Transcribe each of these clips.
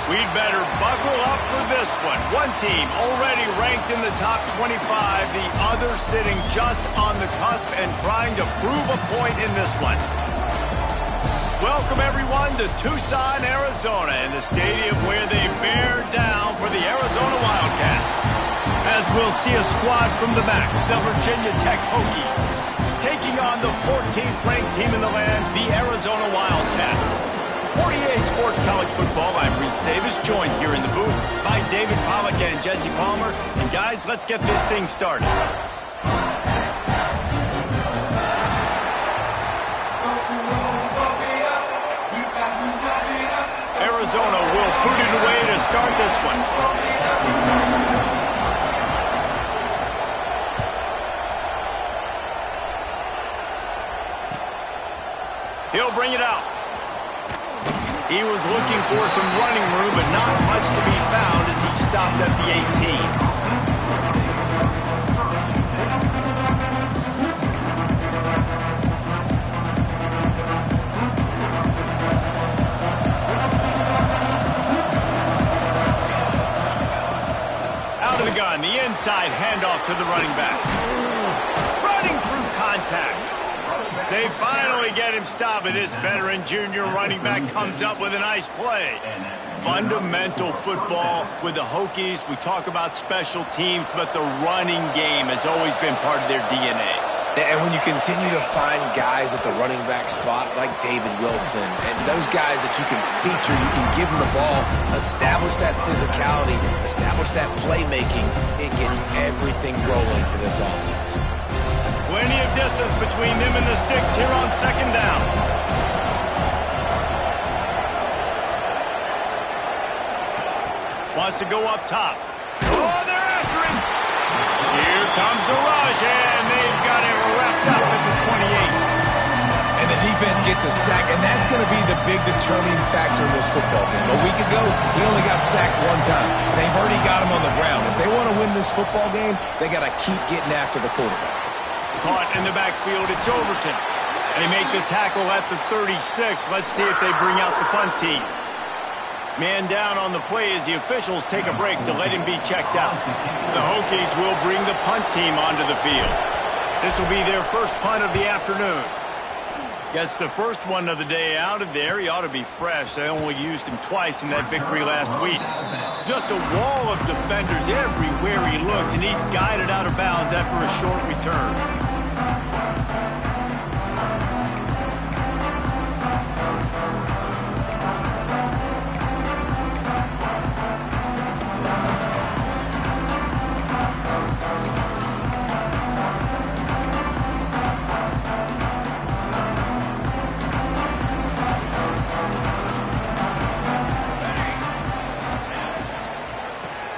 We'd better buckle up for this one. One team already ranked in the top 25, the other sitting just on the cusp and trying to prove a point in this one. Welcome, everyone, to Tucson, Arizona, in the stadium where they bear down for the Arizona Wildcats. As we'll see a squad from the back, the Virginia Tech Hokies, taking on the 14th ranked team in the land, the Arizona Wildcats. 48 Sports College Football, I'm Reese Davis, joined here in the booth by David Pollack and Jesse Palmer. And guys, let's get this thing started. Arizona will boot it away to start this one. He'll bring it out. He was looking for some running room, but not much to be found as he stopped at the 18. Out of the gun, the inside handoff to the running back. Running through contact. They finally get him stopped, and this veteran junior running back comes up with a nice play. Fundamental football with the Hokies. We talk about special teams, but the running game has always been part of their DNA. And when you continue to find guys at the running back spot like David Wilson and those guys that you can feature, you can give them the ball, establish that physicality, establish that playmaking, it gets everything rolling for this offense. Plenty of distance between them and the sticks here on second down. Wants to go up top. Oh, they're after him. Here comes the rush, and they've got it wrapped up at the 28. And the defense gets a sack, and that's going to be the big determining factor in this football game. A week ago, he only got sacked one time. They've already got him on the ground. If they want to win this football game, they got to keep getting after the quarterback. Caught in the backfield, it's Overton. They make the tackle at the 36. Let's see if they bring out the punt team. Man down on the play as the officials take a break to let him be checked out. The Hokies will bring the punt team onto the field. This will be their first punt of the afternoon. Gets the first one of the day out of there. He ought to be fresh. They only used him twice in that victory last week. Just a wall of defenders everywhere he looks, and he's guided out of bounds after a short return.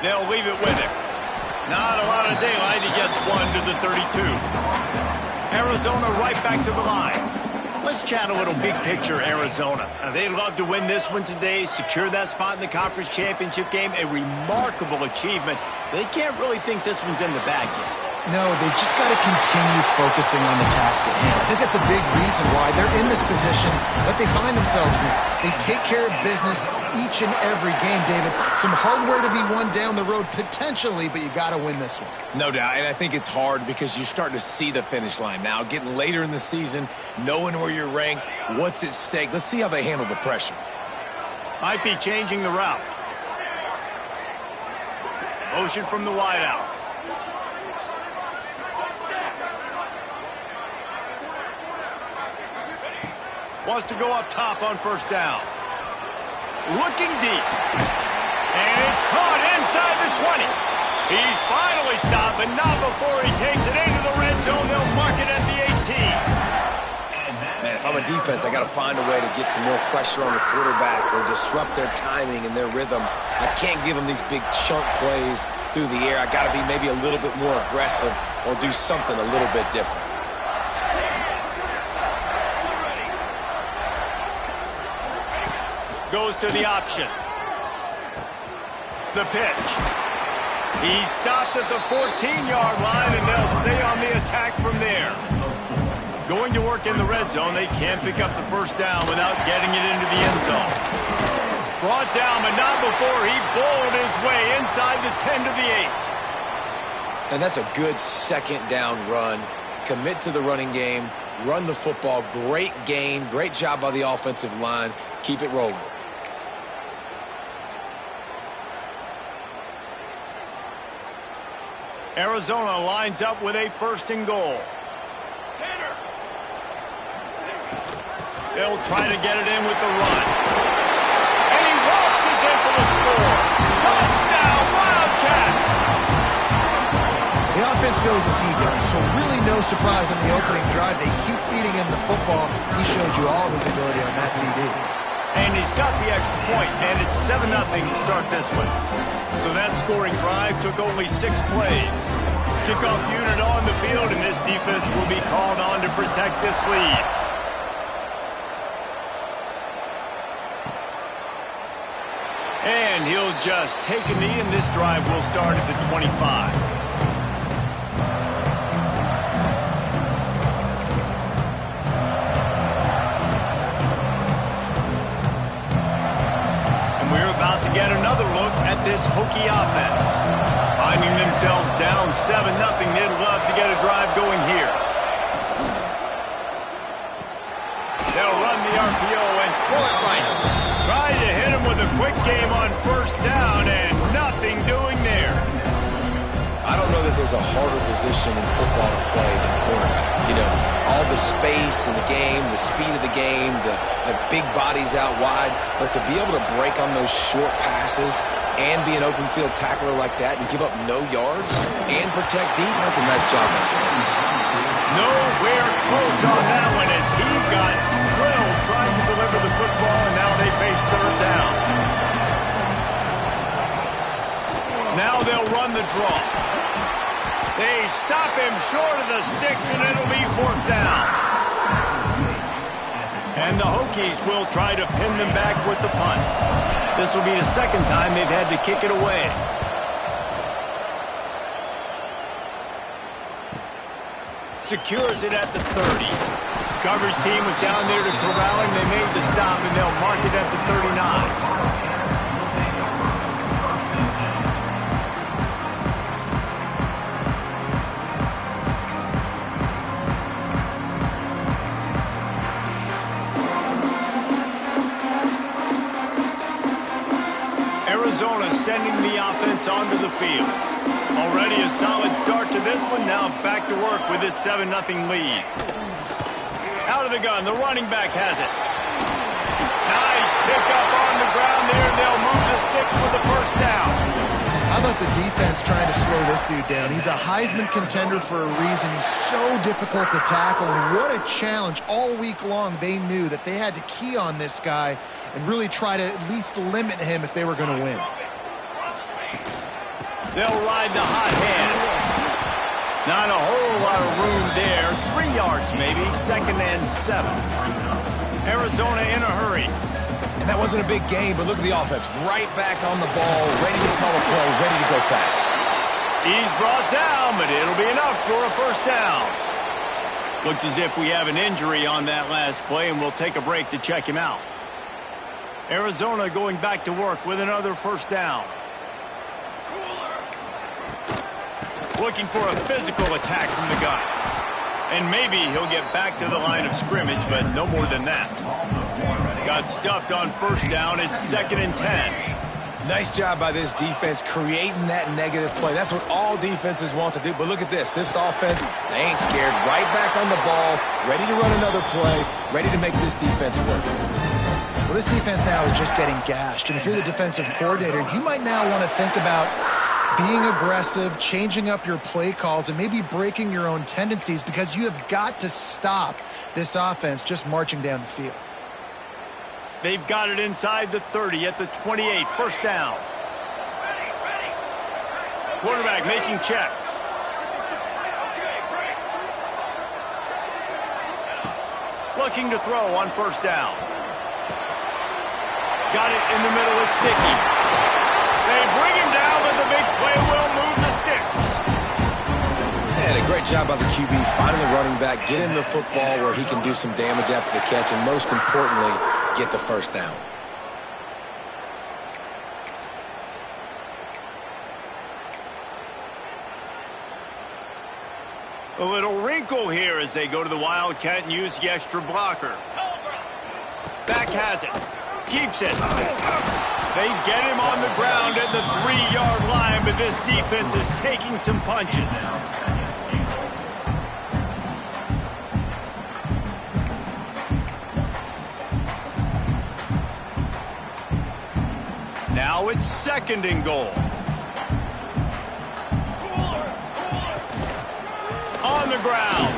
They'll leave it with him. Not a lot of daylight. He gets one to the 32. Arizona right back to the line. Let's chat a little big picture Arizona. They'd love to win this one today, secure that spot in the conference championship game. A remarkable achievement. They can't really think this one's in the bag yet. No, they just got to continue focusing on the task at hand. I think that's a big reason why they're in this position that they find themselves in. They take care of business each and every game, David. Some hardware to be won down the road potentially, but you got to win this one. No doubt, and I think it's hard because you're starting to see the finish line now. Getting later in the season, knowing where you're ranked, what's at stake. Let's see how they handle the pressure. Might be changing the route. Motion from the wide out. Wants to go up top on first down. Looking deep. And it's caught inside the 20. He's finally stopped, but not before he takes it into the red zone. They'll mark it at the 18. Man, if I'm a defense, I got to find a way to get some more pressure on the quarterback or disrupt their timing and their rhythm. I can't give them these big chunk plays through the air. I got to be maybe a little bit more aggressive or do something a little bit different. Goes to the option. The pitch. He's stopped at the 14-yard line, and they'll stay on the attack from there. Going to work in the red zone. They can't pick up the first down without getting it into the end zone. Brought down, but not before he bowled his way inside the 10 to the 8. And that's a good second down run. Commit to the running game. Run the football. Great gain. Great job by the offensive line. Keep it rolling. Arizona lines up with a 1st and goal. They'll try to get it in with the run. And he waltzes in for the score. Touchdown, Wildcats! The offense goes as he goes, so really no surprise on the opening drive. They keep feeding him the football. He showed you all of his ability on that TD. And he's got the extra point, and it's 7-0 to start this one. So that scoring drive took only 6 plays. Kickoff unit on the field, and this defense will be called on to protect this lead. And he'll just take a knee, and this drive will start at the 25. And we're about to get another look at this Hokie offense. Finding themselves down 7-0, they'd love to get a drive going here. They'll run the RPO and pull it right. Try to hit him with a quick game on 1st down, and nothing doing there. I don't know that there's a harder position in football to play than cornerback. You know, all the space in the game, the speed of the game, the big bodies out wide. But to be able to break on those short passes and be an open field tackler like that and give up no yards and protect deep, that's a nice job. Nowhere close on that one as he got drilled trying to deliver the football, and now they face 3rd down. Now they'll run the draw. They stop him short of the sticks, and it'll be 4th down. And the Hokies will try to pin them back with the punt. This will be the 2nd time they've had to kick it away. Secures it at the 30. Coverage team was down there to corral him. They made the stop, and they'll mark it at the 39. Arizona sending the offense onto the field. Already a solid start to this one. Now back to work with this 7-0 lead. Out of the gun, the running back has it. Nice pickup on the ground there. They'll move the sticks with the 1st down. How about the defense trying to slow this dude down? He's a Heisman contender for a reason. He's so difficult to tackle, and what a challenge all week long. They knew that they had to key on this guy and really try to at least limit him if they were going to win. They'll ride the hot hand. Not a whole lot of room there. 3 yards maybe, 2nd and 7. Arizona in a hurry. And that wasn't a big game, but look at the offense. Right back on the ball, ready to call a play, ready to go fast. He's brought down, but it'll be enough for a 1st down. Looks as if we have an injury on that last play, and we'll take a break to check him out. Arizona going back to work with another 1st down. Looking for a physical attack from the gun. And maybe he'll get back to the line of scrimmage, but no more than that. Got stuffed on 1st down. It's 2nd and 10. Nice job by this defense creating that negative play. That's what all defenses want to do. But look at this. This offense, they ain't scared. Right back on the ball, ready to run another play, ready to make this defense work. Well, this defense now is just getting gashed. And if you're the defensive coordinator, you might now want to think about being aggressive, changing up your play calls, and maybe breaking your own tendencies, because you have got to stop this offense just marching down the field. They've got it inside the 30 at the 28. 1st down. Quarterback making checks. Looking to throw on 1st down. Got it in the middle. It's Dickey. They bring him down, but the big play will move the sticks. And a great job by the QB finding the running back, get him the football where he can do some damage after the catch, and most importantly, get the 1st down. A little wrinkle here as they go to the Wildcat and use the extra blocker. Back has it. Keeps it. They get him on the ground at the 3-yard line, but this defense is taking some punches. Now it's 2nd and goal. On the ground.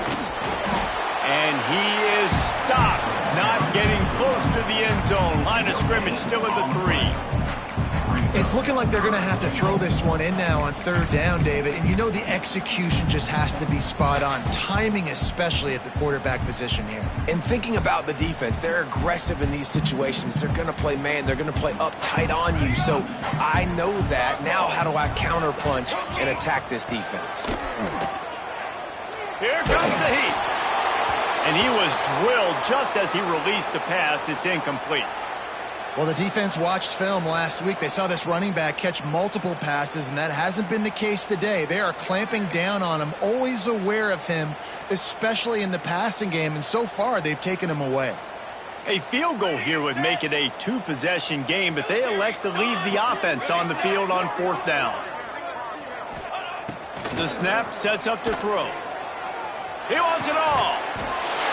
And he is stopped. Not getting close to the end zone. Line of scrimmage still at the 3. It's looking like they're going to have to throw this one in now on 3rd down, David. And you know the execution just has to be spot on. Timing especially at the quarterback position here. And thinking about the defense, they're aggressive in these situations. They're going to play man. They're going to play up tight on you. So I know that. Now how do I counterpunch and attack this defense? Here comes the heat. And he was drilled just as he released the pass. It's incomplete. Well, the defense watched film last week. They saw this running back catch multiple passes, and that hasn't been the case today. They are clamping down on him, always aware of him, especially in the passing game, and so far they've taken him away. A field goal here would make it a 2-possession game, but they elect to leave the offense on the field on 4th down. The snap sets up to throw. He wants it all.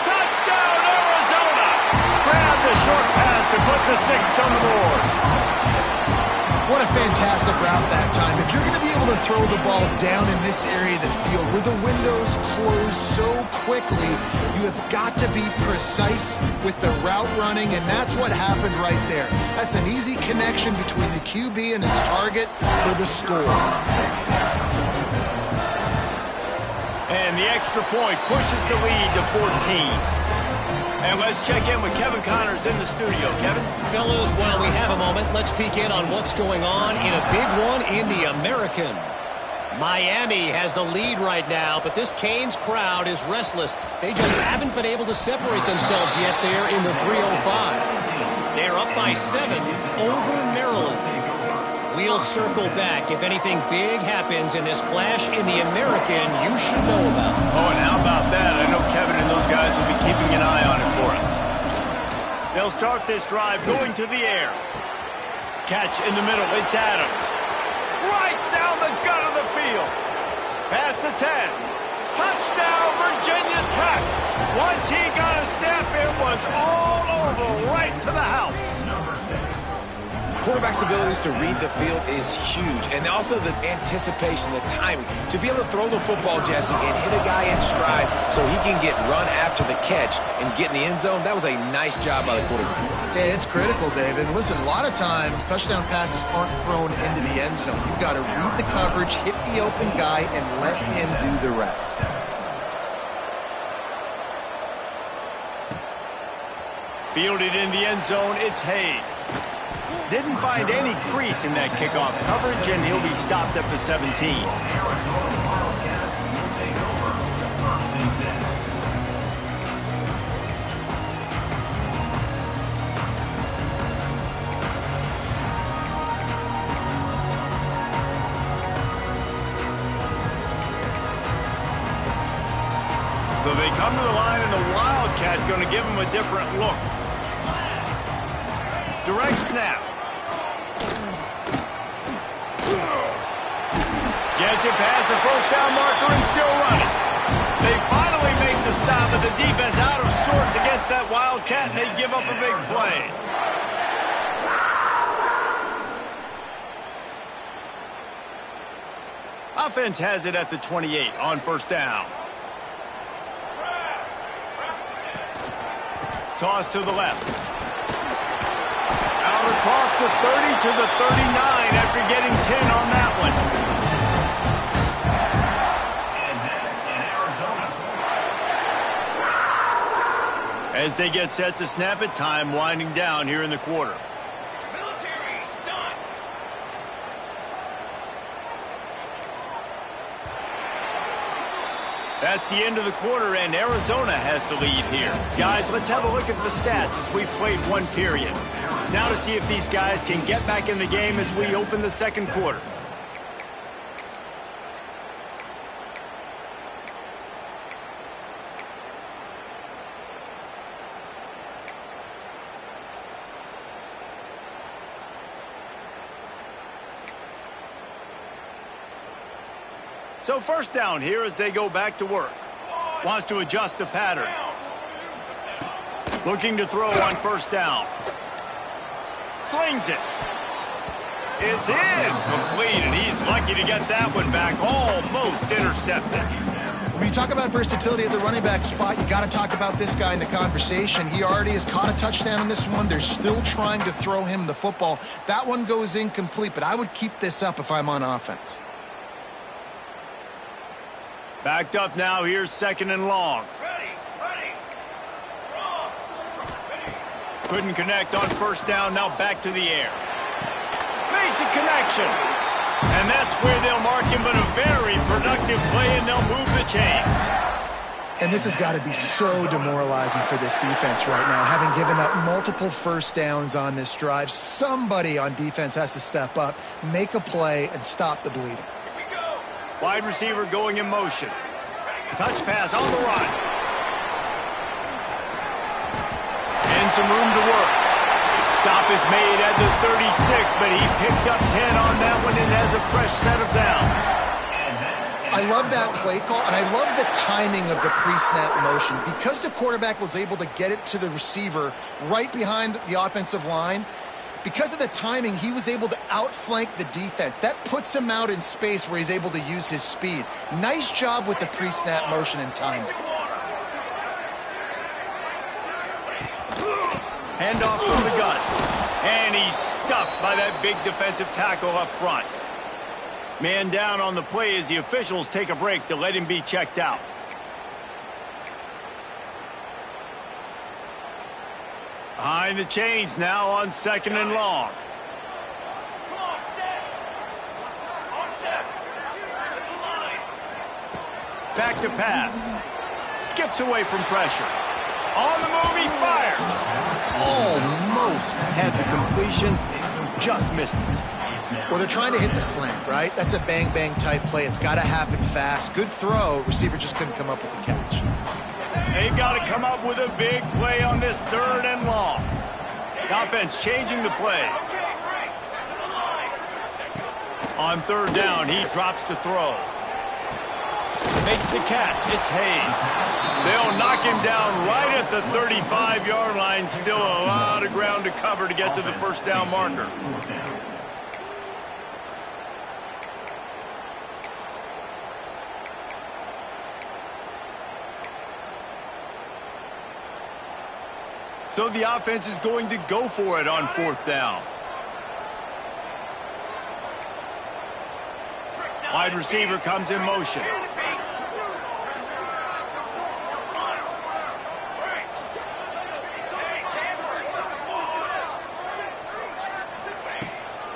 Touchdown, Arizona! Grab the short pass to put the 6 on the board. What a fantastic route that time. If you're going to be able to throw the ball down in this area of the field where the windows close so quickly, you have got to be precise with the route running, and that's what happened right there. That's an easy connection between the QB and his target for the score. And the extra point pushes the lead to 14. And let's check in with Kevin Connors in the studio. Kevin? Fellas, while we have a moment, let's peek in on what's going on in a big one in the American. Miami has the lead right now, but this Canes crowd is restless. They just haven't been able to separate themselves yet there in the 305. They're up by 7 over Maryland. We'll circle back. If anything big happens in this clash in the American, you should know about it. Oh, and how about that? I know Kevin and those guys will be keeping an eye on it for us. They'll start this drive going to the air. Catch in the middle. It's Adams. Right down the gut of the field. Pass to 10. Touchdown, Virginia Tech. Once he got a step, it was all over right to the house. Quarterback's abilities to read the field is huge, and also the anticipation, the timing. To be able to throw the football, Jesse, and hit a guy in stride so he can get run after the catch and get in the end zone, that was a nice job by the quarterback. Yeah, it's critical, David. Listen, a lot of times touchdown passes aren't thrown into the end zone. You've got to read the coverage, hit the open guy, and let him do the rest. Fielded in the end zone, it's Hayes. Didn't find any crease in that kickoff coverage, and he'll be stopped at the 17. So they come to the line, and the Wildcat going to give them a different look. Direct snap. Gets it past the 1st down marker and still running. They finally make the stop, but the defense out of sorts against that Wildcat, and they give up a big play. Offense has it at the 28 on 1st down. Toss to the left. Out across the 30 to the 39 after getting 10 on that one. As they get set to snap it, time winding down here in the quarter. Military stunt. That's the end of the quarter, and Arizona has the lead here. Guys, let's have a look at the stats as we've played one period. Now to see if these guys can get back in the game as we open the 2nd quarter. So first down here as they go back to work. Wants to adjust the pattern. Looking to throw on first down. Slings it. It's incomplete, and he's lucky to get that one back. Almost intercepted. When you talk about versatility at the running back spot, you got to talk about this guy in the conversation. He already has caught a touchdown in this one. They're still trying to throw him the football. That one goes incomplete, but I would keep this up if I'm on offense. Backed up now. Here's second and long. Couldn't connect on first down. Now back to the air. Makes a connection. And that's where they'll mark him, but a very productive play, and they'll move the chains. And this has got to be so demoralizing for this defense right now. Having given up multiple first downs on this drive, somebody on defense has to step up, make a play, and stop the bleeding. Wide receiver going in motion. Touch pass on the run. And some room to work. Stop is made at the 36, but he picked up 10 on that one and has a fresh set of downs. I love that play call, and I love the timing of the pre-snap motion. Because the quarterback was able to get it to the receiver right behind the offensive line, because of the timing, he was able to outflank the defense. That puts him out in space where he's able to use his speed. Nice job with the pre-snap motion and timing. Handoff from the gun. And he's stuffed by that big defensive tackle up front. Man down on the play as the officials take a break to let him be checked out. Behind the chains now on second and long. Back to pass. Skips away from pressure. On the move, he fires. Almost had the completion. Just missed it. Well, they're trying to hit the slant, right? That's a bang-bang type play. It's got to happen fast. Good throw. Receiver just couldn't come up with the catch. They've got to come up with a big play on this third and long. The offense changing the play. On third down, he drops to throw. Makes the catch. It's Hayes. They'll knock him down right at the 35-yard line. Still a lot of ground to cover to get to the first down marker. So the offense is going to go for it on fourth down. Wide receiver comes in motion.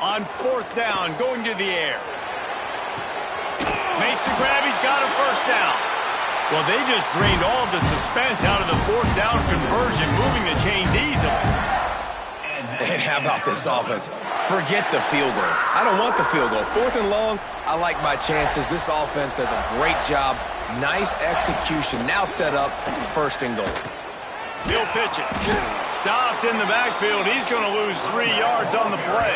On fourth down, going to the air. Makes the grab, he's got a first down. Well, they just drained all the suspense out of the fourth down conversion, moving the chains easily. And how about this offense? Forget the field goal. I don't want the field goal. Fourth and long, I like my chances. This offense does a great job. Nice execution. Now set up first and goal. He'll pitch it. Stopped in the backfield. He's going to lose 3 yards on the play.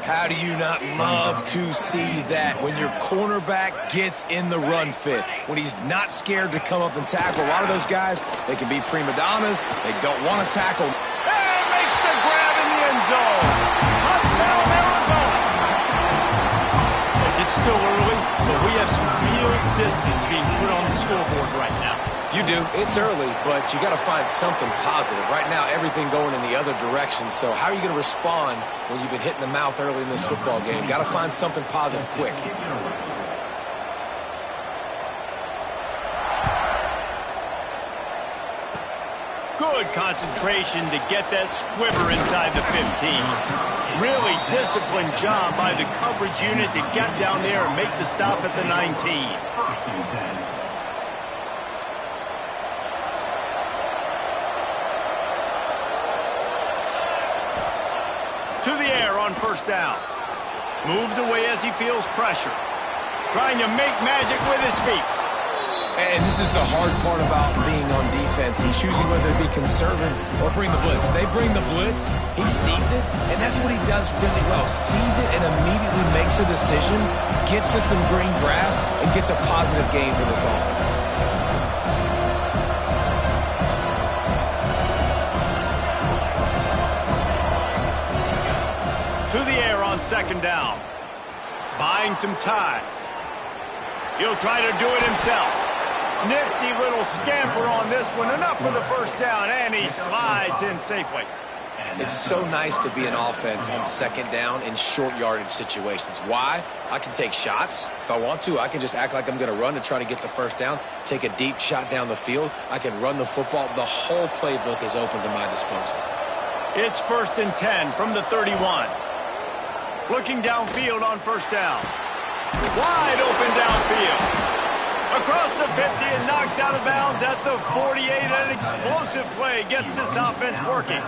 How do you not love to see that when your cornerback gets in the run fit, when he's not scared to come up and tackle? A lot of those guys, they can be prima donnas. They don't want to tackle. And makes the grab in the end zone. Touchdown, Arizona. It's still early, but we have some real distance being put on the scoreboard right now. You do. It's early, but you got to find something positive. Right now, everything going in the other direction. So how are you going to respond when you've been hit in the mouth early in this football game? Got to find something positive quick. Good concentration to get that squiver inside the 15. Really disciplined job by the coverage unit to get down there and make the stop at the 19. To the air on first down. Moves away as he feels pressure. Trying to make magic with his feet. And this is the hard part about being on defense and choosing whether to be conservative or bring the blitz. They bring the blitz, he sees it, and that's what he does really well. Sees it and immediately makes a decision, gets to some green grass, and gets a positive gain for this offense. To the air on second down. Buying some time. He'll try to do it himself. Nifty little scamper on this one. Enough for the first down, and he slides in safely. It's so nice to be an offense on second down in short yardage situations. Why? I can take shots. If I want to, I can just act like I'm going to run to try to get the first down, take a deep shot down the field. I can run the football. The whole playbook is open to my disposal. It's 1st and 10 from the 31. Looking downfield on first down. Wide open downfield. Across the 50 and knocked out of bounds at the 48. An explosive play gets this offense working.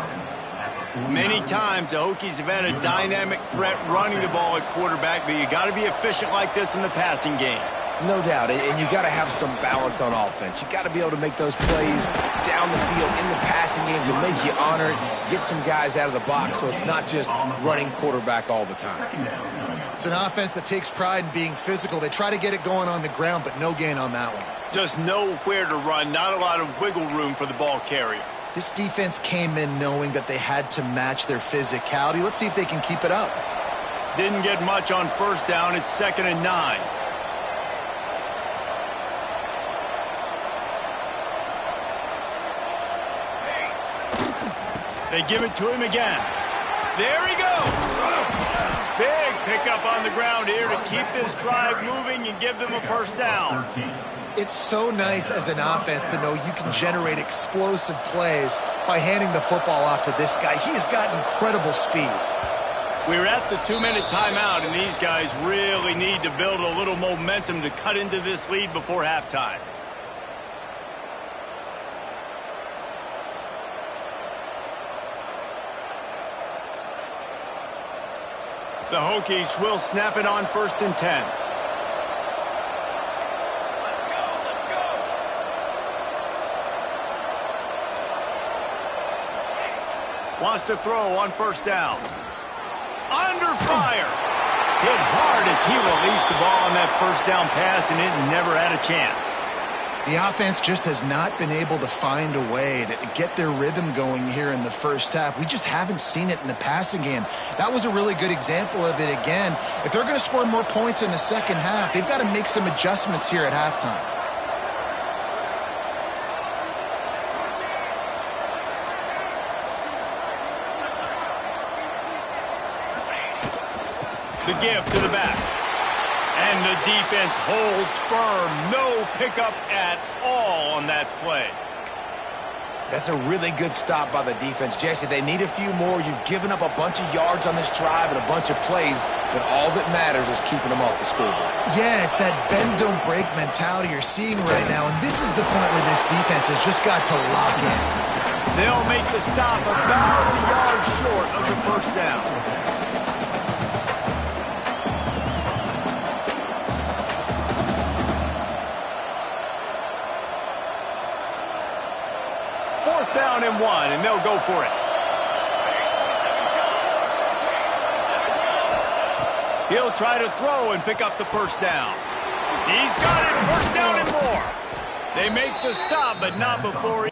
Many times the Hokies have had a dynamic threat running the ball at quarterback, but you got to be efficient like this in the passing game. No doubt, and you got to have some balance on offense. You got to be able to make those plays down the field in the passing game to make you honor it, get some guys out of the box so it's not just running quarterback all the time. It's an offense that takes pride in being physical. They try to get it going on the ground, but no gain on that one. Just nowhere to run, not a lot of wiggle room for the ball carrier. This defense came in knowing that they had to match their physicality. Let's see if they can keep it up. Didn't get much on first down. It's 2nd and 9. They give it to him again. There he goes. Big pickup on the ground here to keep this drive moving and give them a first down. It's so nice as an offense to know you can generate explosive plays by handing the football off to this guy. He has got incredible speed. We're at the 2-minute timeout, and these guys really need to build a little momentum to cut into this lead before halftime. The Hokies will snap it on 1st and 10. Wants to throw on first down. Under fire. Hit hard as he released the ball on that first down pass, and it never had a chance. The offense just has not been able to find a way to get their rhythm going here in the first half. We just haven't seen it in the passing game. That was a really good example of it again. If they're going to score more points in the second half, they've got to make some adjustments here at halftime. The give to the back. And the defense holds firm. No pickup at all on that play. That's a really good stop by the defense. Jesse, they need a few more. You've given up a bunch of yards on this drive and a bunch of plays, but all that matters is keeping them off the scoreboard. Yeah, it's that bend, don't break mentality you're seeing right now, and this is the point where this defense has just got to lock in. They'll make the stop about a yard short of the first down. Down and 1, and they'll go for it. He'll try to throw and pick up the first down. He's got it, first down and more. They make the stop, but not before he...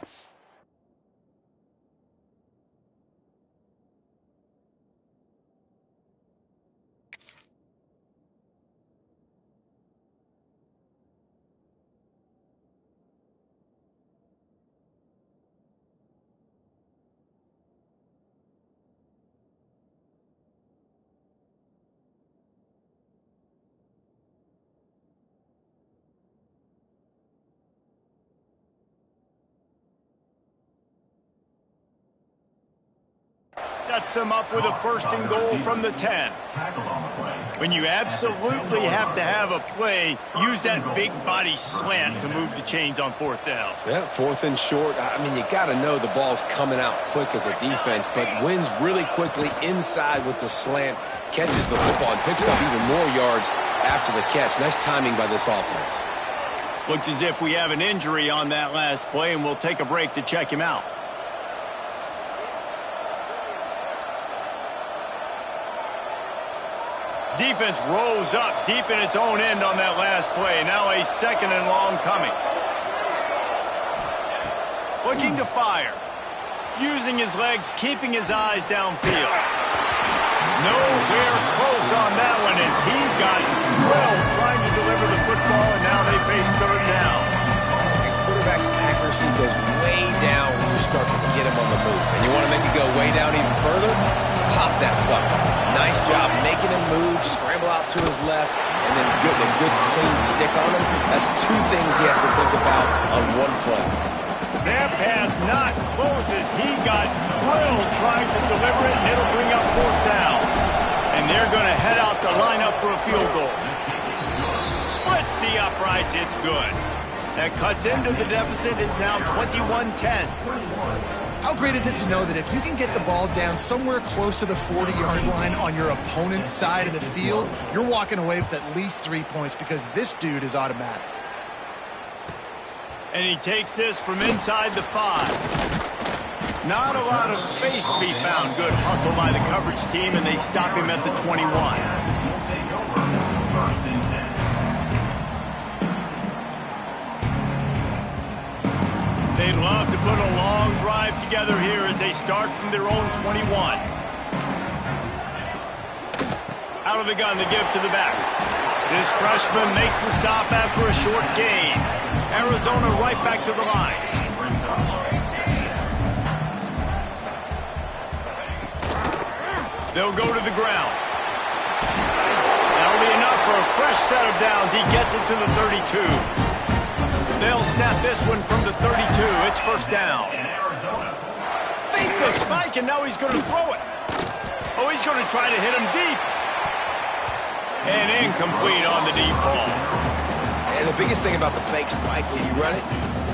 Sets them up with a 1st and goal from the 10. When you absolutely have to have a play, use that big body slant to move the chains on 4th down. Yeah, 4th and short. I mean, you got to know the ball's coming out quick as a defense, but wins really quickly inside with the slant, catches the football, and picks up even more yards after the catch. Nice timing by this offense. Looks as if we have an injury on that last play, and we'll take a break to check him out. Defense rose up deep in its own end on that last play. Now a second and long coming. Looking to fire. Using his legs, keeping his eyes downfield. Nowhere close on that one as he got drilled trying to deliver the football, and now they face third down. And quarterback's accuracy goes way down when you start to get him on the move. And you want to make it go way down even further? Pop that sucker. Nice job making him move, scramble out to his left, and then a good clean stick on him. That's two things he has to think about on one play. That pass not close as he got drilled trying to deliver it, and it'll bring up fourth down. And they're going to head out to line up for a field goal. Splits the uprights, it's good. That cuts into the deficit. It's now 21-10. How great is it to know that if you can get the ball down somewhere close to the 40-yard line on your opponent's side of the field, you're walking away with at least 3 points because this dude is automatic. And he takes this from inside the 5. Not a lot of space to be found. Good hustle by the coverage team, and they stop him at the 21. They'd love to put a long drive together here as they start from their own 21. Out of the gun, the give to the back. This freshman makes the stop after a short gain. Arizona right back to the line. They'll go to the ground. That'll be enough for a fresh set of downs. He gets it to the 32. They'll snap this one from the 32. It's first down. Fake the spike, and now he's going to throw it. Oh, he's going to try to hit him deep. And incomplete on the deep ball. And the biggest thing about the fake spike, when you run it,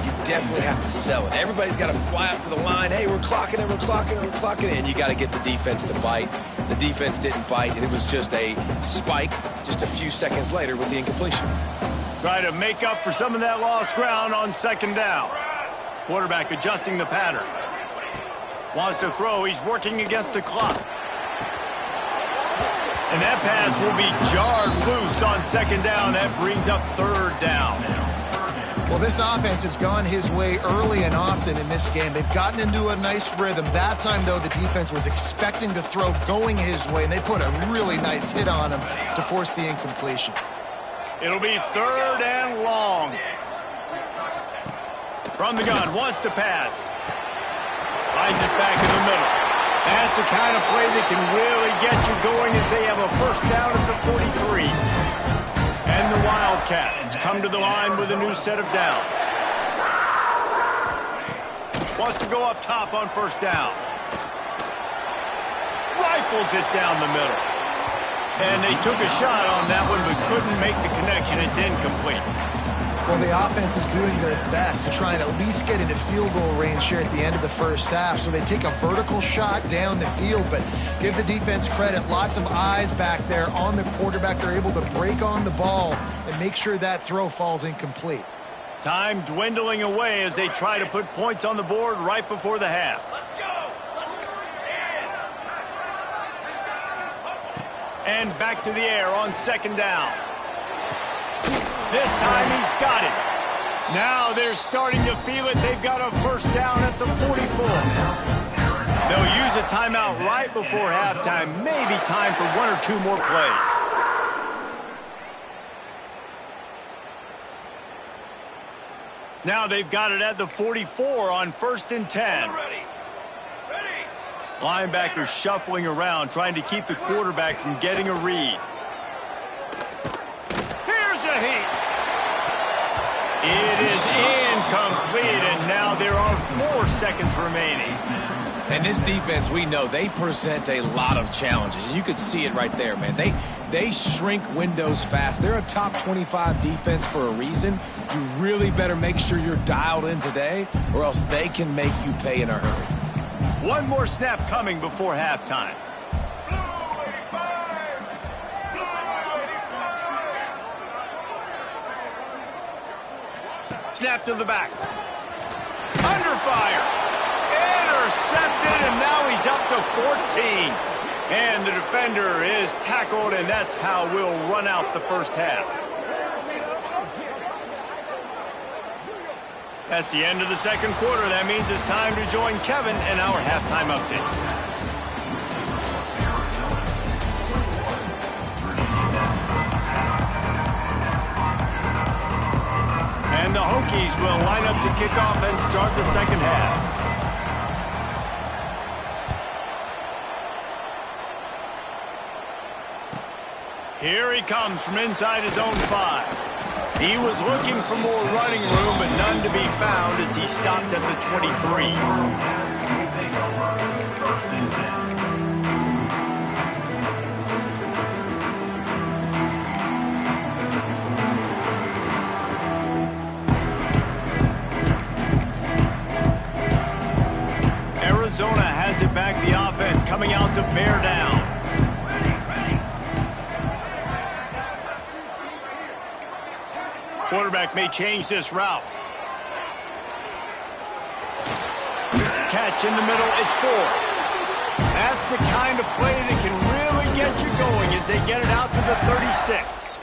you definitely have to sell it. Everybody's got to fly up to the line. Hey, we're clocking it, we're clocking it, we're clocking it. And you got to get the defense to bite. The defense didn't bite, and it was just a spike just a few seconds later with the incompletion. Try to make up for some of that lost ground on second down. Quarterback adjusting the pattern. Wants to throw. He's working against the clock. And that pass will be jarred loose on second down. That brings up third down. Well, this offense has gone his way early and often in this game. They've gotten into a nice rhythm. That time, though, the defense was expecting the throw going his way, and they put a really nice hit on him to force the incompletion. It'll be third and long. From the gun, wants to pass. Finds it back in the middle. That's the kind of play that can really get you going as they have a first down at the 43. And the Wildcats come to the line with a new set of downs. Wants to go up top on first down. Rifles it down the middle. And they took a shot on that one but couldn't make the connection. It's incomplete. Well, the offense is doing their best to try and at least get into field goal range here at the end of the first half. So they take a vertical shot down the field, but give the defense credit. Lots of eyes back there on the quarterback. They're able to break on the ball and make sure that throw falls incomplete. Time dwindling away as they try to put points on the board right before the half. Let's go! And back to the air on second down. This time he's got it. Now they're starting to feel it. They've got a first down at the 44. They'll use a timeout right before halftime. Maybe time for one or two more plays. Now they've got it at the 44 on 1st and 10. Linebackers shuffling around, trying to keep the quarterback from getting a read. Here's a heat. It is incomplete, and now there are 4 seconds remaining. And this defense, we know, they present a lot of challenges. And you could see it right there, man. They shrink windows fast. They're a top 25 defense for a reason. You really better make sure you're dialed in today, or else they can make you pay in a hurry. One more snap coming before halftime. Snap to the back. Under fire. Intercepted, and now he's up to 14. And the defender is tackled, and that's how we'll run out the first half. That's the end of the second quarter. That means it's time to join Kevin in our halftime update. And the Hokies will line up to kick off and start the second half. Here he comes from inside his own 5. He was looking for more running room, but none to be found as he stopped at the 23. Arizona has it back, the offense coming out to bear down. Quarterback may change this route. Catch in the middle, it's 4. That's the kind of play that can really get you going as they get it out to the 36.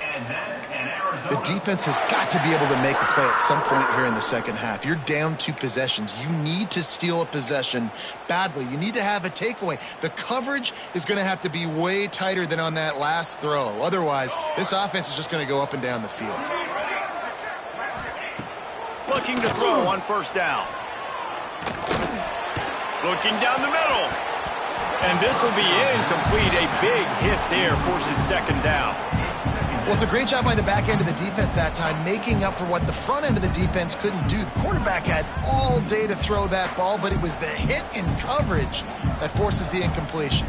The defense has got to be able to make a play at some point here in the second half. You're down 2 possessions. You need to steal a possession badly. You need to have a takeaway. The coverage is going to have to be way tighter than on that last throw. Otherwise, this offense is just going to go up and down the field. Looking to throw on first down. Looking down the middle. And this will be incomplete. A big hit there forces second down. Well, it's a great job by the back end of the defense that time, making up for what the front end of the defense couldn't do. The quarterback had all day to throw that ball, but it was the hit in coverage that forces the incompletion.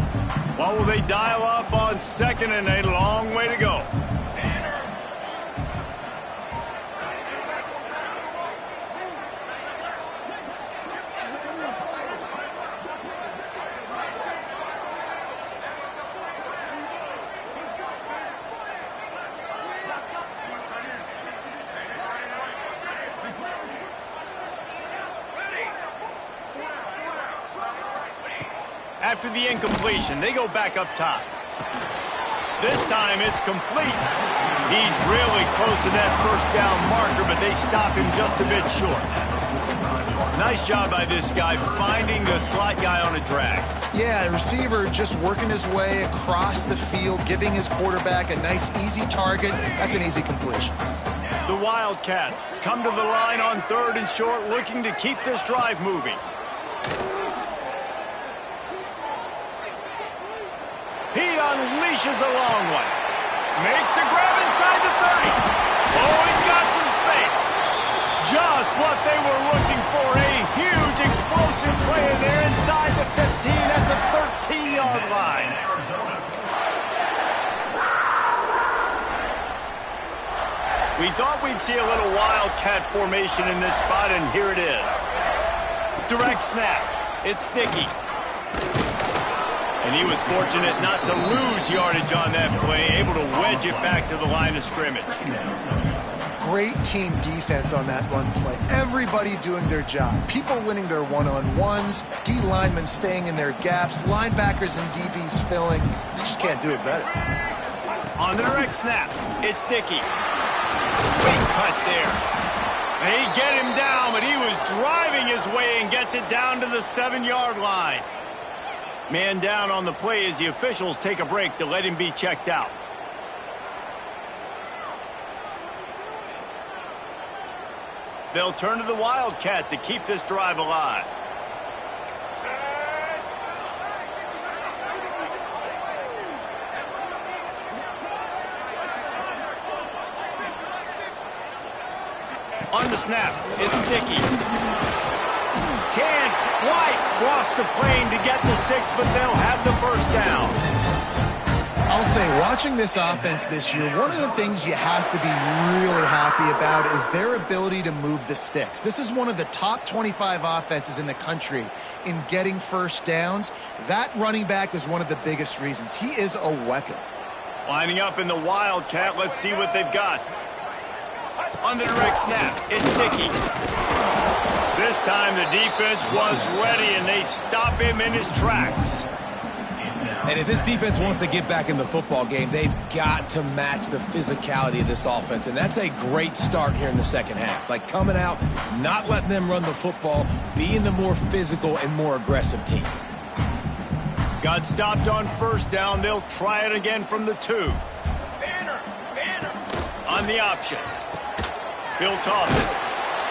What will they dial up on second and a long way to go? After the incompletion, they go back up top. This time it's complete. He's really close to that first down marker, but they stop him just a bit short. Nice job by this guy finding the slot guy on a drag. Yeah, the receiver just working his way across the field, giving his quarterback a nice, easy target. That's an easy completion. The Wildcats come to the line on 3rd and short, looking to keep this drive moving. He unleashes a long one. Makes the grab inside the 30. Oh, he's got some space. Just what they were looking for. A huge explosive play in there inside the 15 at the 13-yard line. We thought we'd see a little Wildcat formation in this spot, and here it is. Direct snap. It's Sticky. And he was fortunate not to lose yardage on that play, able to wedge it back to the line of scrimmage. Great team defense on that run play. Everybody doing their job. People winning their one-on-ones, D linemen staying in their gaps, linebackers and DBs filling. You just can't do it better. On the direct snap, it's Dickey. Big cut there. They get him down, but he was driving his way and gets it down to the 7-yard line. Man down on the play as the officials take a break to let him be checked out. They'll turn to the Wildcat to keep this drive alive. On the snap, it's Sticky. Can't quite cross the plane to get the 6, but they'll have the first down. I'll say, watching this offense this year, one of the things you have to be really happy about is their ability to move the sticks. This is one of the top 25 offenses in the country in getting first downs. That running back is one of the biggest reasons. He is a weapon. Lining up in the Wildcat, let's see what they've got. On the direct snap, it's Dickey. This time the defense was ready, and they stop him in his tracks. And if this defense wants to get back in the football game, they've got to match the physicality of this offense. And that's a great start here in the second half. Like coming out, not letting them run the football, being the more physical and more aggressive team. Got stopped on first down. They'll try it again from the 2. Banner! On the option. He'll toss it.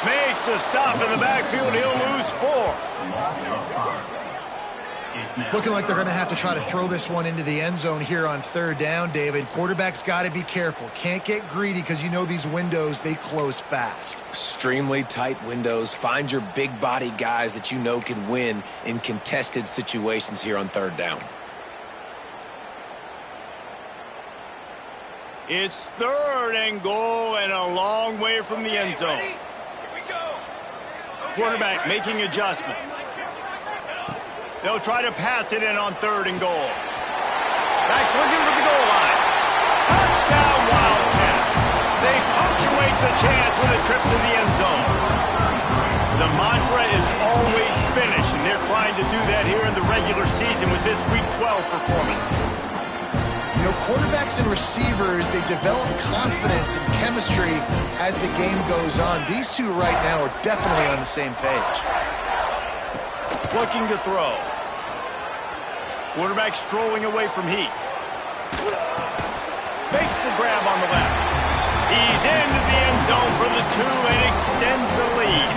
Makes a stop in the backfield. He'll lose 4. It's looking like they're going to have to try to throw this one into the end zone here on third down, David. Quarterback's got to be careful. Can't get greedy because you know these windows, they close fast. Extremely tight windows. Find your big body guys that you know can win in contested situations here on third down. It's 3rd and goal and a long way from the end zone. Here we go. Quarterback making adjustments. They'll try to pass it in on 3rd and goal. Backs looking for the goal line. Touchdown Wildcats. They punctuate the chance with a trip to the end zone. The mantra is always finish, and they're trying to do that here in the regular season with this Week 12 performance. You know, quarterbacks and receivers, they develop confidence and chemistry as the game goes on. These two right now are definitely on the same page. Looking to throw. Quarterback strolling away from Heat. Makes the grab on the left. He's into the end zone for the 2 and extends the lead.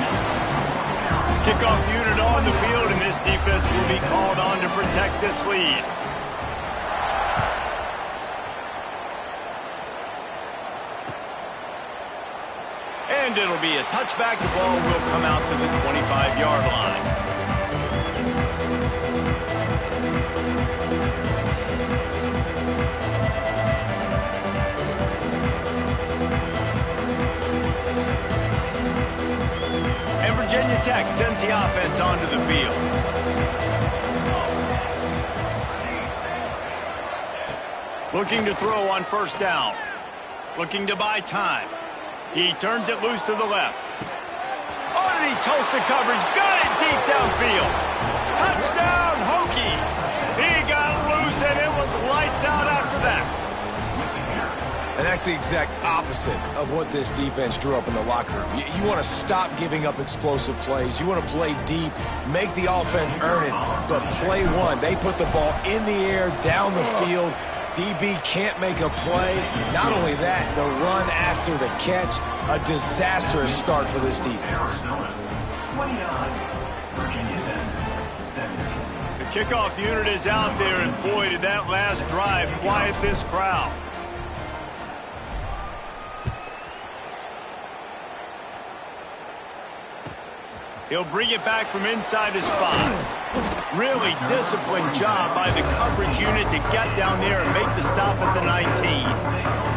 Kickoff unit on the field, and this defense will be called on to protect this lead. And it'll be a touchback. The ball will come out to the 25-yard line. Virginia Tech sends the offense onto the field. Looking to throw on first down. Looking to buy time. He turns it loose to the left. Underneath toasted coverage. Got it deep downfield. Touchdown Hokies. He got loose and it was lights out after that. And that's the exact opposite of what this defense drew up in the locker room. You want to stop giving up explosive plays. You want to play deep, make the offense earn it, but play one. They put the ball in the air, down the field. DB can't make a play. Not only that, the run after the catch, a disastrous start for this defense. The kickoff unit is out there, and boy, did that last drive quiet this crowd. He'll bring it back from inside his spot. Really disciplined job by the coverage unit to get down there and make the stop at the 19.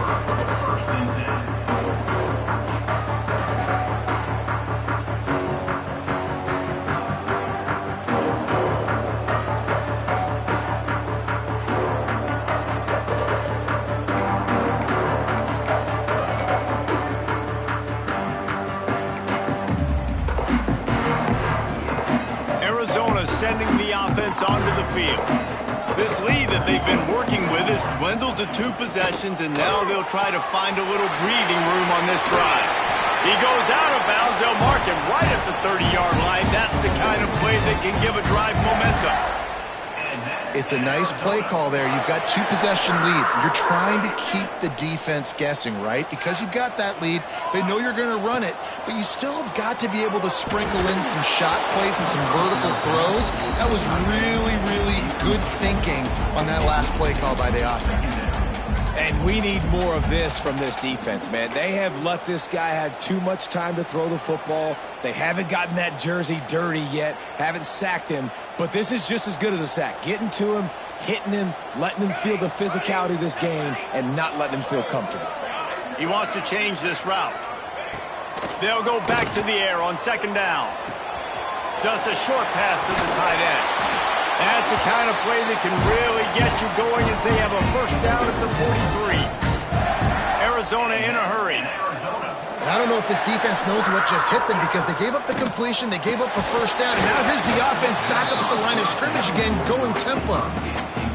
Sending the offense onto the field. This lead that they've been working with has dwindled to 2 possessions, and now they'll try to find a little breathing room on this drive. He goes out of bounds. They'll mark him right at the 30-yard line. That's the kind of play that can give a drive momentum. It's a nice play call there. You've got 2-possession lead. You're trying to keep the defense guessing, right? Because you've got that lead. They know you're going to run it, but you still have got to be able to sprinkle in some shot plays and some vertical throws. That was really, really good thinking on that last play call by the offense. And we need more of this from this defense, man. They have let this guy have too much time to throw the football. They haven't gotten that jersey dirty yet, haven't sacked him. But this is just as good as a sack. Getting to him, hitting him, letting him feel the physicality of this game, and not letting him feel comfortable. He wants to change this route. They'll go back to the air on second down. Just a short pass to the tight end. That's the kind of play that can really get you going as they have a first down at the 43. Arizona in a hurry. And I don't know if this defense knows what just hit them because they gave up the completion, they gave up a first down, and now here's the offense back up at the line of scrimmage again, going tempo.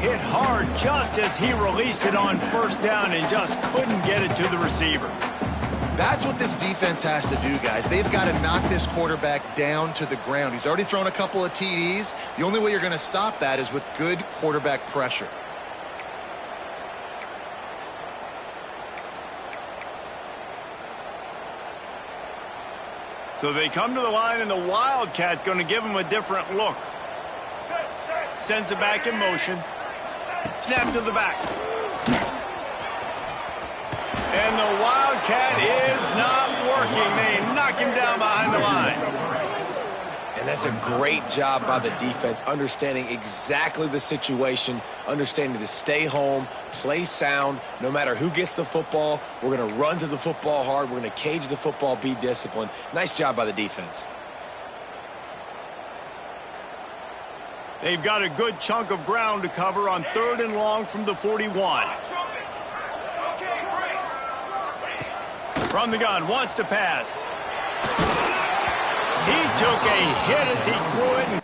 Hit hard just as he released it on first down and just couldn't get it to the receiver. That's what this defense has to do, guys. They've got to knock this quarterback down to the ground. He's already thrown a couple of TDs. The only way you're going to stop that is with good quarterback pressure. So they come to the line, and the Wildcat going to give him a different look. Sends it back in motion. Snap to the back. And the Wildcat is not working. They knock him down behind the line. And that's a great job by the defense, understanding exactly the situation, understanding to stay home, play sound. No matter who gets the football, we're going to run to the football hard. We're going to cage the football, be disciplined. Nice job by the defense. They've got a good chunk of ground to cover on 3rd and long from the 41. From the gun, wants to pass. He took a hit as he threw it.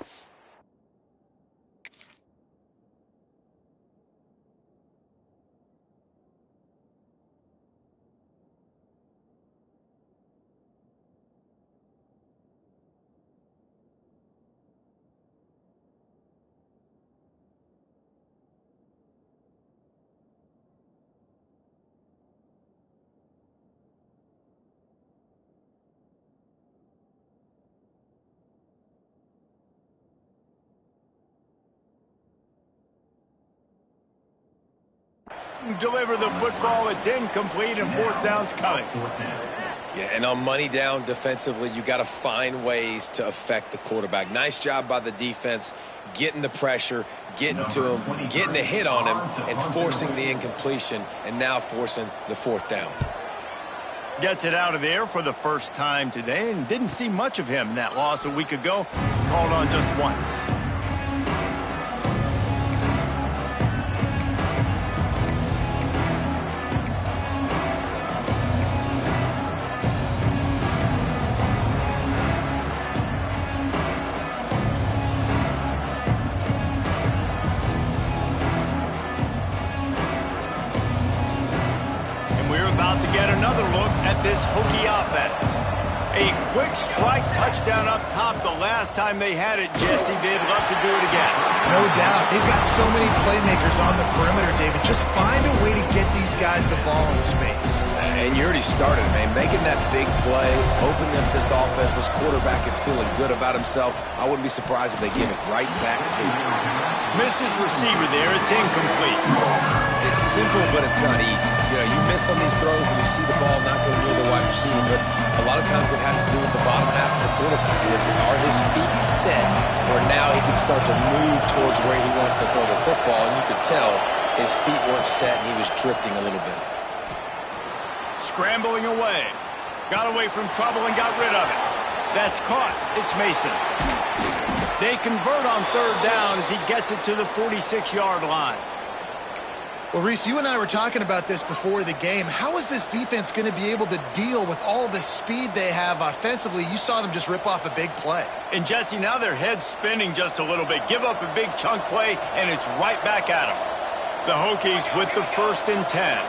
Deliver the football. It's incomplete, and 4th down's coming. Yeah, and on money down defensively, you got to find ways to affect the quarterback. Nice job by the defense, getting the pressure, getting to him, getting a hit on him, and forcing the incompletion, and now forcing the 4th down. Gets it out of there for the first time today, and didn't see much of him in that loss a week ago. Called on just once. This Hokie offense. A quick strike touchdown up top the last time they had it, Jesse. They'd love to do it again. No doubt. They've got so many playmakers on the perimeter, David. Just find a way to get these guys the ball in space. And you already started, man. Making that big play, opening up this offense. This quarterback is feeling good about himself. I wouldn't be surprised if they give it right back to you. Missed his receiver there. It's incomplete. It's simple, but it's not easy. You know, you miss on these throws and you see the ball not go near the wide receiver, but a lot of times it has to do with the bottom half of the quarterback. Are his feet set where now he can start to move towards where he wants to throw the football, and you could tell his feet weren't set and he was drifting a little bit. Scrambling away. Got away from trouble and got rid of it. That's caught. It's Mason. They convert on 3rd down as he gets it to the 46-yard line. Well, Reese, you and I were talking about this before the game. How is this defense going to be able to deal with all the speed they have offensively? You saw them just rip off a big play. And, Jesse, now their head's spinning just a little bit. Give up a big chunk play, and it's right back at them. The Hokies with the 1st and 10.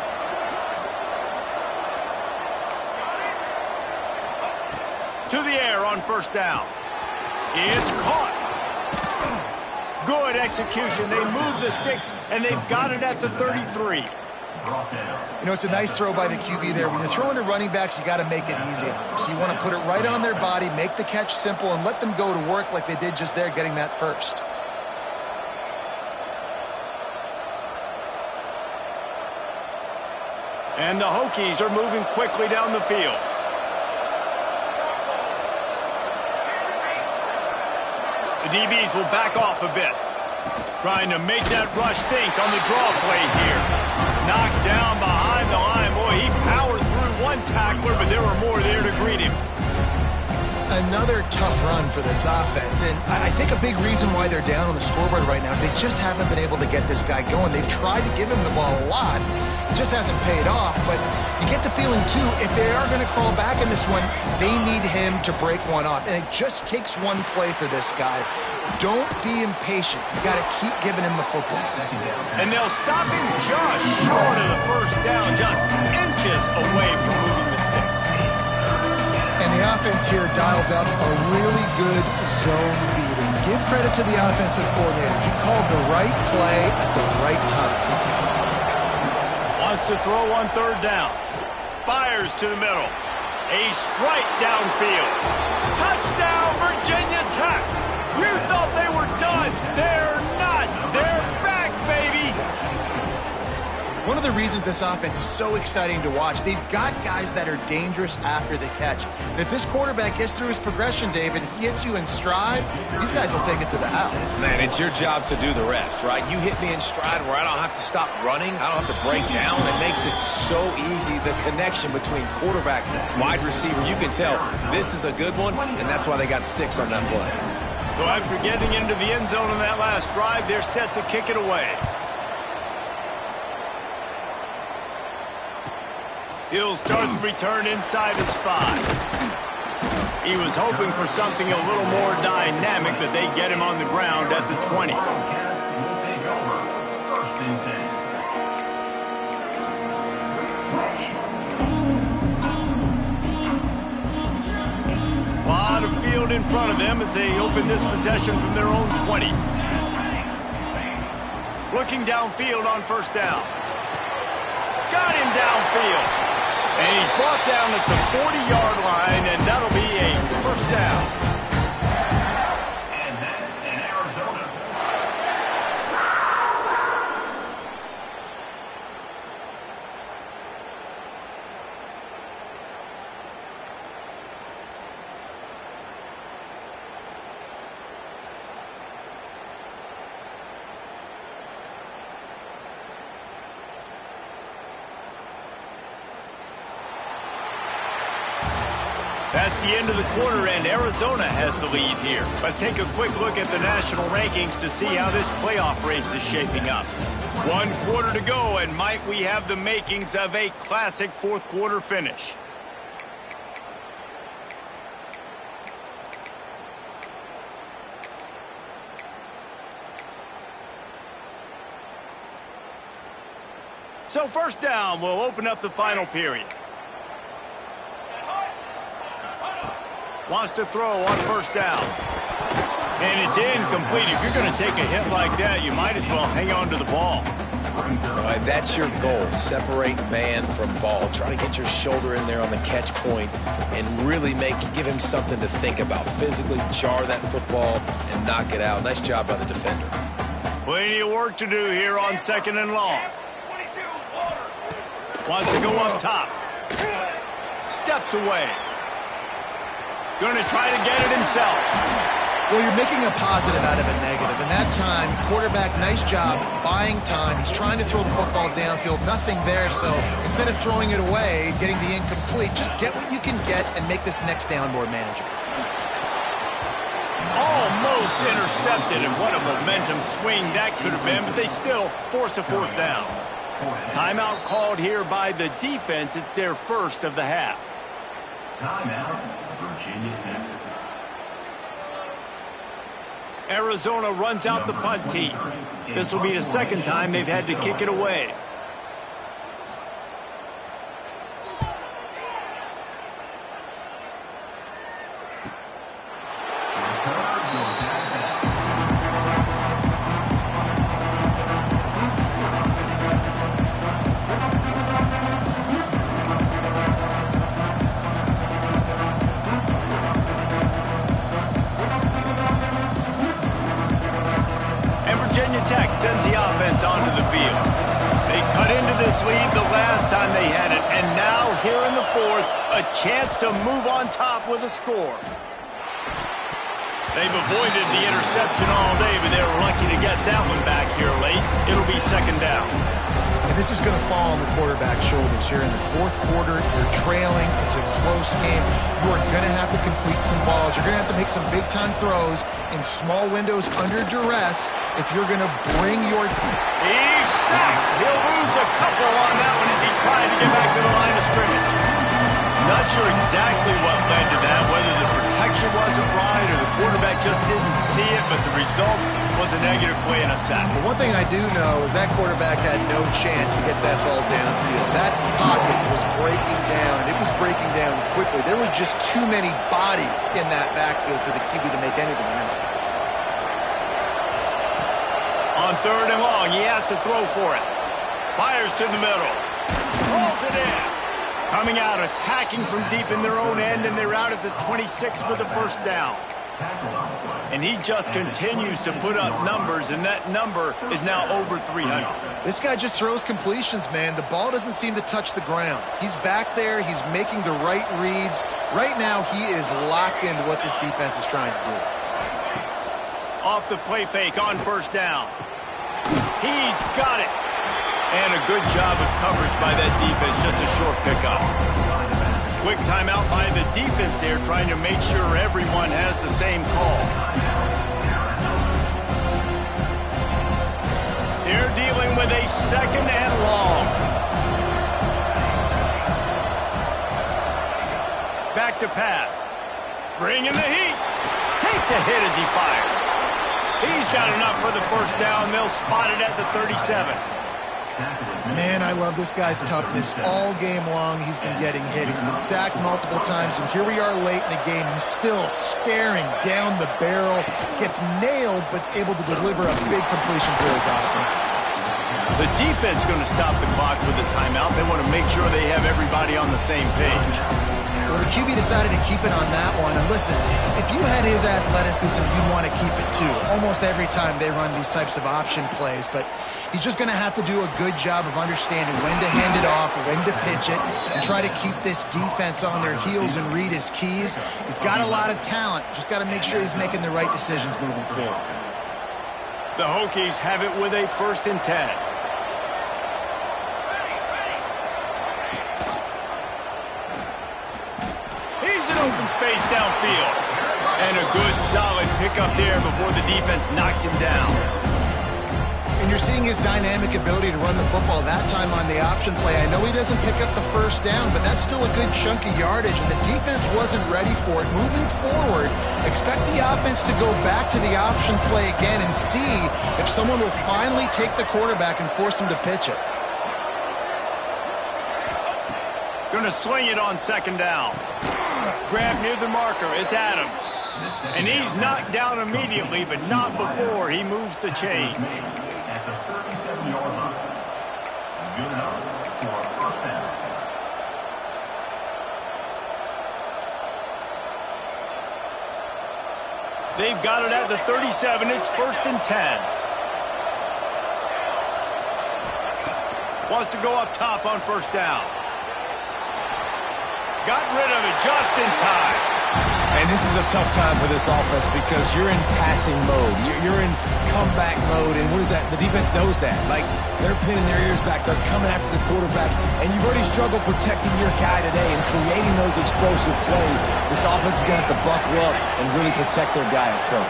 To the air on 1st down. It's caught. Good execution. They move the sticks, and they've got it at the 33. You know, it's a nice throw by the QB there. When you're throwing to running backs, you got to make it easy on them. So you want to put it right on their body, make the catch simple, and let them go to work like they did just there, getting that first. And the Hokies are moving quickly down the field. The DBs will back off a bit. Trying to make that rush think on the draw play here. Knocked down behind the line. Boy, he powered through one tackler, but there were more there to greet him. another tough run for this offense, and I think a big reason why they're down on the scoreboard right now is they just haven't been able to get this guy going. They've tried to give him the ball a lot. It just hasn't paid off, but you get the feeling, too, if they are going to crawl back in this one, they need him to break one off, and it just takes one play for this guy. Don't be impatient. You got to keep giving him the football. And they'll stop him just short of the first down, just inches away from moving the sticks. And the offense here dialed up a really good zone beating. Give credit to the offensive coordinator. He called the right play at the right time. Wants to throw on third down. Fires to the middle. A strike downfield. Touchdown, Virginia Tech. You thought they were done. They're not. They're back, baby. One of the reasons this offense is so exciting to watch, they've got guys that are dangerous after the catch. And if this quarterback gets through his progression, David, if he hits you in stride, these guys will take it to the house. Man, it's your job to do the rest, right? You hit me in stride where I don't have to stop running. I don't have to break down. It makes it so easy. The connection between quarterback, wide receiver, you can tell this is a good one, and that's why they got 6 on that play. So after getting into the end zone on that last drive, they're set to kick it away. He'll start the return inside his 5. He was hoping for something a little more dynamic, but they get him on the ground at the 20. A lot of field in front of them as they open this possession from their own 20. Looking downfield on first down. Got him downfield. And he's brought down at the 40-yard line, and that'll be a first down. And that's in Arizona. That's the end of the quarter, and Arizona has the lead here. Let's take a quick look at the national rankings to see how this playoff race is shaping up. 1 quarter to go, and might we have the makings of a classic fourth quarter finish. So first down, we'll open up the final period. Wants to throw on first down. And it's incomplete. If you're going to take a hit like that, you might as well hang on to the ball. All right, that's your goal. Separate man from ball. Try to get your shoulder in there on the catch point and really give him something to think about. Physically jar that football and knock it out. Nice job by the defender. Plenty of work to do here on second and long. Wants to go up top. Steps away. Going to try to get it himself. Well, you're making a positive out of a negative. And that time, quarterback, nice job buying time. He's trying to throw the football downfield. Nothing there, so instead of throwing it away, getting the incomplete, just get what you can get and make this next down more manageable. Almost intercepted, and what a momentum swing that could have been, but they still force a fourth down. Timeout called here by the defense. It's their first of the half. Timeout, Virginia Tech. Arizona runs out the punt team. This will be the second time they've had to kick it away. Sends the offense onto the field. They cut into this lead the last time they had it, and now here in the fourth, a chance to move on top with a score. They've avoided the interception all day, but they were lucky to get that one back here late. It'll be second down. And this is going to fall on the quarterback's shoulders here in the fourth quarter. You're trailing. It's a close game. You are going to have to complete some balls. You're going to have to make some big-time throws in small windows under duress if you're going to bring your... He's sacked. He'll lose a couple on that one as he tried to get back to the line of scrimmage. Not sure exactly what led to that, whether the protection wasn't right or the quarterback just didn't see it, but the result was a negative play and a sack. But one thing I do know is that quarterback had no chance to get that ball downfield. That pocket was breaking down, and it was breaking down quickly. There were just too many bodies in that backfield for the QB to make anything happen. On third and long, he has to throw for it. Fires to the middle. Rolls it in. Coming out, attacking from deep in their own end, and they're out at the 26 with the first down. And he just continues to put up numbers, and that number is now over 300. This guy just throws completions, man. The ball doesn't seem to touch the ground. He's back there. He's making the right reads. Right now, he is locked into what this defense is trying to do. Off the play fake on first down. He's got it. And a good job of coverage by that defense, just a short pickup. Quick timeout by the defense there, trying to make sure everyone has the same call. They're dealing with a second and long. Back to pass. Bringing the heat. Takes a hit as he fires. He's got enough for the first down. They'll spot it at the 37. Man, I love this guy's toughness. All game long, he's been getting hit. He's been sacked multiple times, and here we are late in the game. He's still staring down the barrel, gets nailed, but's able to deliver a big completion for his offense. The defense going to stop the clock with a timeout. They want to make sure they have everybody on the same page. Well, the QB decided to keep it on that one. And listen, if you had his athleticism, you'd want to keep it too. Almost every time they run these types of option plays. But he's just going to have to do a good job of understanding when to hand it off, when to pitch it, and try to keep this defense on their heels and read his keys. He's got a lot of talent. Just got to make sure he's making the right decisions moving forward. The Hokies have it with a 1st and 10. Open space downfield. And a good, solid pickup there before the defense knocks him down. And you're seeing his dynamic ability to run the football that time on the option play. I know he doesn't pick up the first down, but that's still a good chunk of yardage, and the defense wasn't ready for it. Moving forward, expect the offense to go back to the option play again and see if someone will finally take the quarterback and force him to pitch it. Going to sling it on 2nd down. Grab near the marker. It's Adams. And he's knocked down immediately, but not before he moves the chains. At the 37-yard line. Good enough for a first down. They've got it at the 37. It's 1st and 10. Wants to go up top on 1st down. Got rid of it just in time. And this is a tough time for this offense because you're in passing mode. You're in comeback mode, and what is that? The defense knows that. Like, they're pinning their ears back. They're coming after the quarterback, and you've already struggled protecting your guy today and creating those explosive plays. This offense is going to have to buckle up and really protect their guy up front.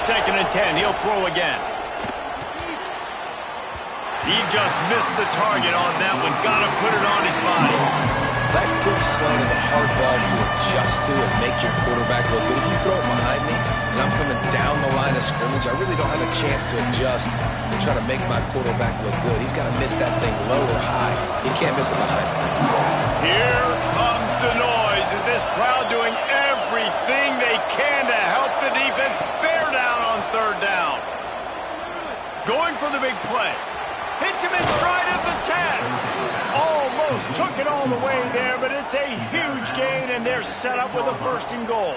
Second and 10. He'll throw again. He just missed the target on that one. Got to put it on his body. That quick slant is a hard ball to adjust to and make your quarterback look good. If you throw it behind me and I'm coming down the line of scrimmage, I really don't have a chance to adjust and try to make my quarterback look good. He's got to miss that thing low or high. He can't miss it behind me. Here comes the noise. Is this crowd doing everything they can to help the defense bear down on 3rd down? Going for the big play. Hits him in stride at the 10. Almost took it all the way there, but it's a huge gain, and they're set up with a 1st and goal.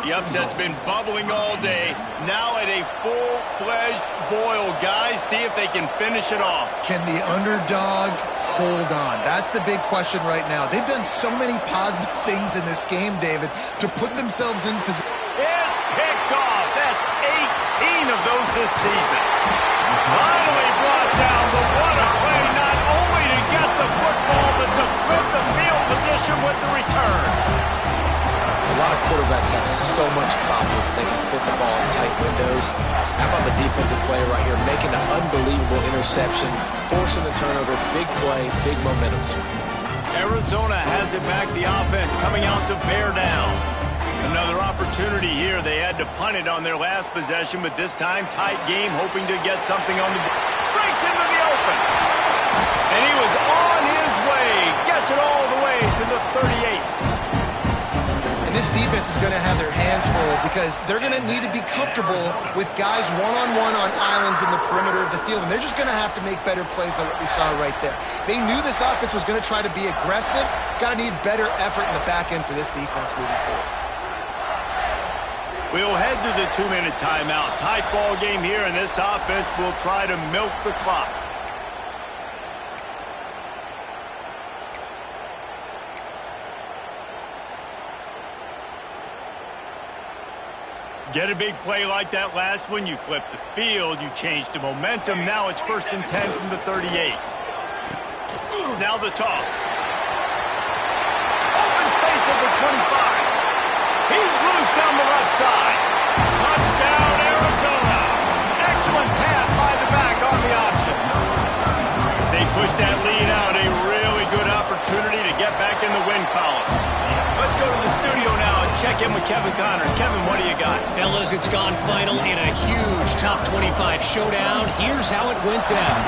The upset's been bubbling all day. Now at a full-fledged boil. Guys, see if they can finish it off. Can the underdog hold on? That's the big question right now. They've done so many positive things in this game, David, to put themselves in position. It's picked off. That's 18 of those this season. Finally brought down, but what a play, not only to get the football, but to flip the field position with the return. A lot of quarterbacks have so much confidence they can fit the ball in tight windows. How about the defensive player right here making an unbelievable interception, forcing the turnover, big play, big momentum swing. Arizona has it back, the offense coming out to bear down. Another opportunity here. They had to punt it on their last possession, but this time tight game, hoping to get something on the board. Breaks into the open. And he was on his way. Gets it all the way to the 38. This defense is going to have their hands full because they're going to need to be comfortable with guys one-on-one on islands in the perimeter of the field, and they're just going to have to make better plays than what we saw right there. They knew this offense was going to try to be aggressive. Got to need better effort in the back end for this defense moving forward. We'll head to the 2-minute timeout. Tight ball game here, and this offense will try to milk the clock. Get a big play like that last one, you flip the field, you change the momentum. Now it's 1st and 10 from the 38. Now the toss. Open space at the 25. He's loose down the left side. Touchdown, Arizona. Excellent pass by the back on the option. As they push that lead out, a really good opportunity to get back in the win column. Let's go to the studio now and check in with Kevin Connors. Kevin, what do you got? Fellas, it's gone final in a huge top 25 showdown. Here's how it went down.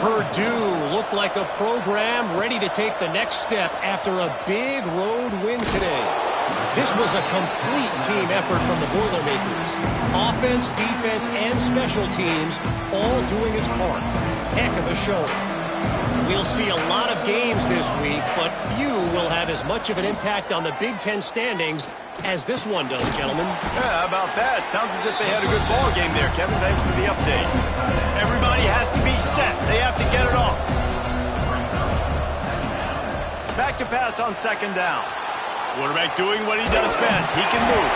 Purdue looked like a program ready to take the next step after a big road win today. This was a complete team effort from the Boilermakers. Offense, defense, and special teams all doing its part. Heck of a showing. We'll see a lot of games this week, but few will have as much of an impact on the Big Ten standings as this one does, gentlemen. Yeah, how about that? Sounds as if they had a good ball game there, Kevin. Thanks for the update. Everybody has to be set. They have to get it off. Back to pass on 2nd down. Quarterback doing what he does best. He can move.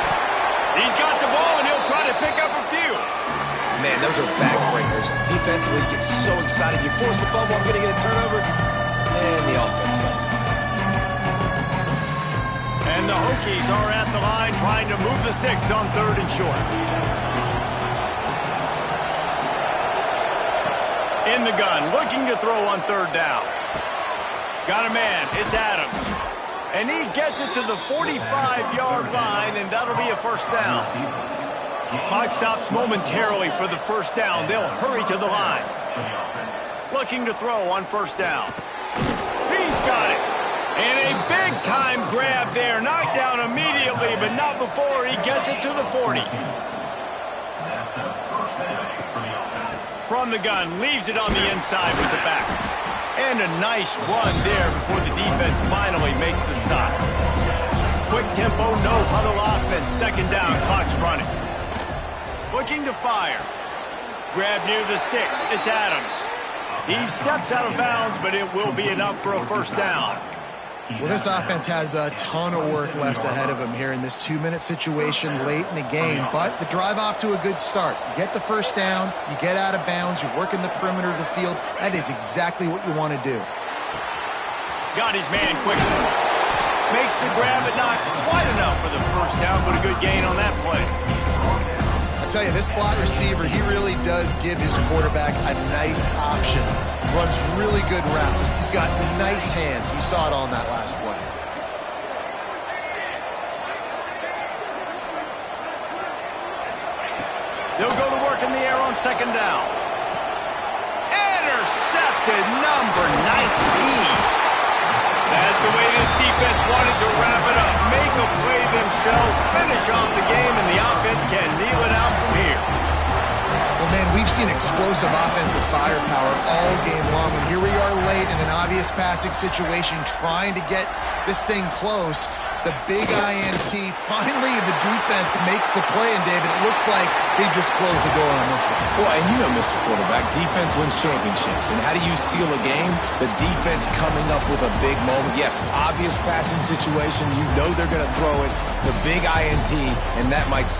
He's got the ball, and he'll try to pick up a few. Man, those are backbreakers. Defensively, you get so excited. You force the fumble, I'm going to get a turnover, and the offense fails. And the Hokies are at the line trying to move the sticks on 3rd and short. In the gun, looking to throw on 3rd down. Got a man, it's Adams. And he gets it to the 45-yard line, and that'll be a 1st down. Clock stops momentarily for the 1st down. They'll hurry to the line. Looking to throw on 1st down. He's got it. And a big-time grab there. Knocked down immediately, but not before he gets it to the 40. From the gun, leaves it on the inside with the back. And a nice run there before the defense finally makes the stop. Quick tempo, no huddle offense. 2nd down, clock's running. Looking to fire. Grab near the sticks. It's Adams. He steps out of bounds, but it will be enough for a 1st down. Well, this offense has a ton of work left ahead of them here in this 2-minute situation late in the game, but the drive off to a good start. You get the 1st down, you get out of bounds, you work in the perimeter of the field. That is exactly what you want to do. Got his man quickly. Makes the grab, but not quite enough for the 1st down, but a good gain on that play. I tell you, this slot receiver, he really does give his quarterback a nice option. Runs really good routes. He's got nice hands. You saw it on that last play. They'll go to work in the air on 2nd down. Intercepted, number 19. That's the way this defense wanted to wrap it up. Make a play themselves, finish off the game, and the offense can kneel it out from here. Well, man, we've seen explosive offensive firepower all game long, and here we are late in an obvious passing situation trying to get this thing close. The big INT. Finally, the defense makes a play, and David, it looks like they just closed the door on this one. Well, and you know, Mr. Quarterback, defense wins championships. And how do you seal a game? The defense coming up with a big moment. Yes, obvious passing situation. You know they're going to throw it. The big INT, and that might seal